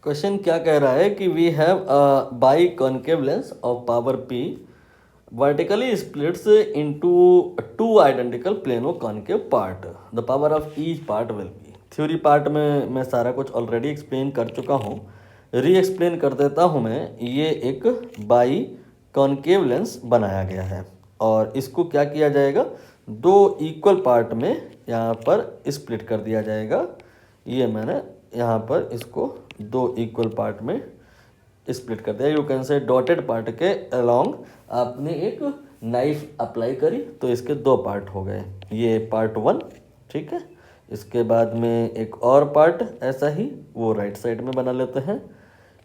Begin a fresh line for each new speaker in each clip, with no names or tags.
Question क्या कह रहा है कि we have a biconcave lens of power P vertically splits into two identical plano concave part. The power of each part will be. Theory part में मैं सारा कुछ ऑलरेडी एक्सप्लेन कर चुका हूँ, री एक्सप्लेन कर देता हूँ मैं। ये एक बाई कॉन्केव लेंस बनाया गया है और इसको क्या किया जाएगा, दो इक्वल पार्ट में यहाँ पर स्प्लिट कर दिया जाएगा। ये मैंने यहाँ पर इसको दो इक्वल पार्ट में स्प्लिट कर दिया। You can say dotted part के अलोंग आपने एक नाइफ अप्लाई करी तो इसके दो पार्ट हो गए। ये पार्ट 1, ठीक है। इसके बाद में एक और पार्ट ऐसा ही वो राइट साइड में बना लेते हैं।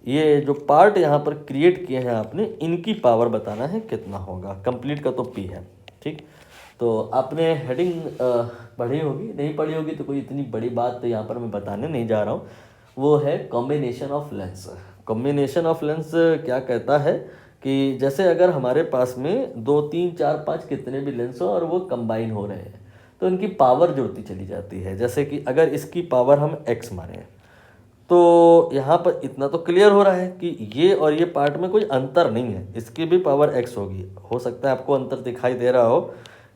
ये जो पार्ट यहाँ पर क्रिएट किए हैं आपने, इनकी पावर बताना है कितना होगा। कंप्लीट का तो पी है, ठीक। तो आपने हेडिंग पढ़ी होगी, नहीं पढ़ी होगी तो कोई इतनी बड़ी बात तो यहाँ पर मैं बताने नहीं जा रहा हूँ। वो है combination of lens. Combination of lens क्या कहता है कि जैसे अगर हमारे पास में 2 3 4 5 कितने भी लेंस हो और वो कंबाइन हो रहे हैं तो इनकी पावर जुड़ती चली जाती है। जैसे कि अगर इसकी पावर हम x माने तो यहाँ पर इतना तो क्लियर हो रहा है कि ये और ये पार्ट में कोई अंतर नहीं है, इसकी भी पावर x होगी। हो सकता है आपको अंतर दिखाई दे रहा हो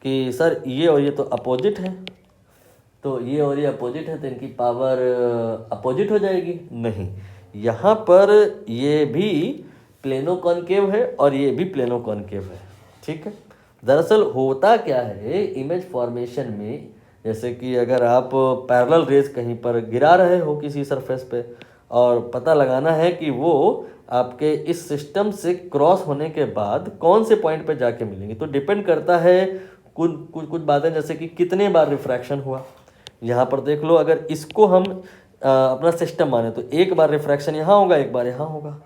कि सर ये और ये तो अपोजिट है, तो ये और ये अपोजिट है तो इनकी पावर अपोजिट हो जाएगी। नहीं, यहाँ पर ये भी प्लेनो कॉनकेव है और ये भी प्लेनो कॉनकेव है, ठीक है। दरअसल होता क्या है इमेज फॉर्मेशन में, जैसे कि अगर आप पैरेलल रेज कहीं पर गिरा रहे हो किसी सरफेस पे और पता लगाना है कि वो आपके इस सिस्टम से क्रॉस होने के बाद कौन से पॉइंट पे जाके मिलेंगी, तो डिपेंड करता है कुछ बातें, जैसे कि कितने बार रिफ्रैक्शन हुआ। यहाँ पर देख लो, अगर इसको हम अपना सिस्टम माने तो एक बार रिफ्रैक्शन यहाँ होगा, एक बार यहाँ होगा।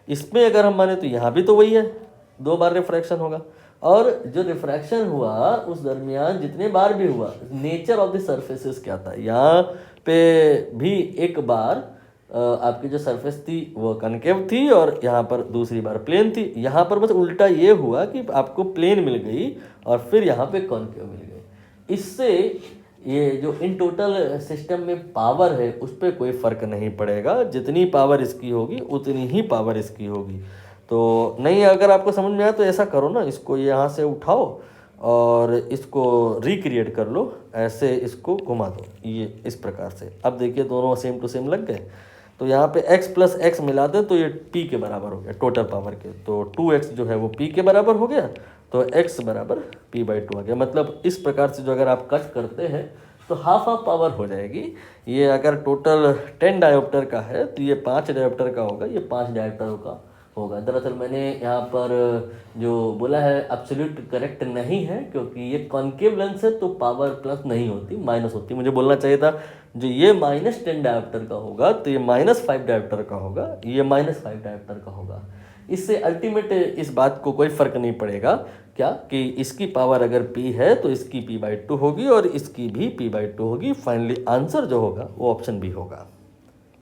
इसमें अगर हम माने तो यहाँ भी तो वही है, 2 बार रिफ्रैक्शन होगा। और जो रिफ्रैक्शन हुआ उस दरमियान जितने बार भी हुआ, नेचर ऑफ द सर्फेसेस क्या था, यहाँ पे भी एक बार आपकी जो सरफेस थी वो कनकेव थी और यहाँ पर दूसरी बार प्लेन थी। यहाँ पर बस उल्टा ये हुआ कि आपको प्लेन मिल गई और फिर यहाँ पे कॉनकेव मिल गई। इससे ये जो इन टोटल सिस्टम में पावर है उस पर कोई फ़र्क नहीं पड़ेगा, जितनी पावर इसकी होगी उतनी ही पावर इसकी होगी। तो नहीं, अगर आपको समझ में आया तो ऐसा करो ना, इसको यहाँ से उठाओ और इसको रिक्रिएट कर लो, ऐसे इसको घुमा दो ये इस प्रकार से। अब देखिए दोनों सेम टू सेम लग गए। तो यहाँ पे x + x मिला दें तो ये p के बराबर हो गया टोटल पावर के। तो 2x जो है वो p के बराबर हो गया, तो x बराबर p/2 आ गया। मतलब इस प्रकार से जो अगर आप कट करते हैं तो हाफ पावर हो जाएगी। ये अगर टोटल 10 डायोप्टर का है तो ये 5 डायोप्टर का होगा, ये 5 डायोप्टर का होगा। दरअसल मैंने यहाँ पर जो बोला है एब्सोल्यूट करेक्ट नहीं है, क्योंकि ये कॉनकेव लेंस है तो पावर प्लस नहीं होती, माइनस होती। मुझे बोलना चाहिए था जो ये -10 डायोप्टर का होगा तो ये -5 डायोप्टर का होगा, ये -5 डायोप्टर का होगा। इससे अल्टीमेट इस बात को कोई फ़र्क नहीं पड़ेगा क्या कि इसकी पावर अगर p है तो इसकी p/2 होगी और इसकी भी p/2 होगी। फाइनली आंसर जो होगा वो ऑप्शन बी होगा।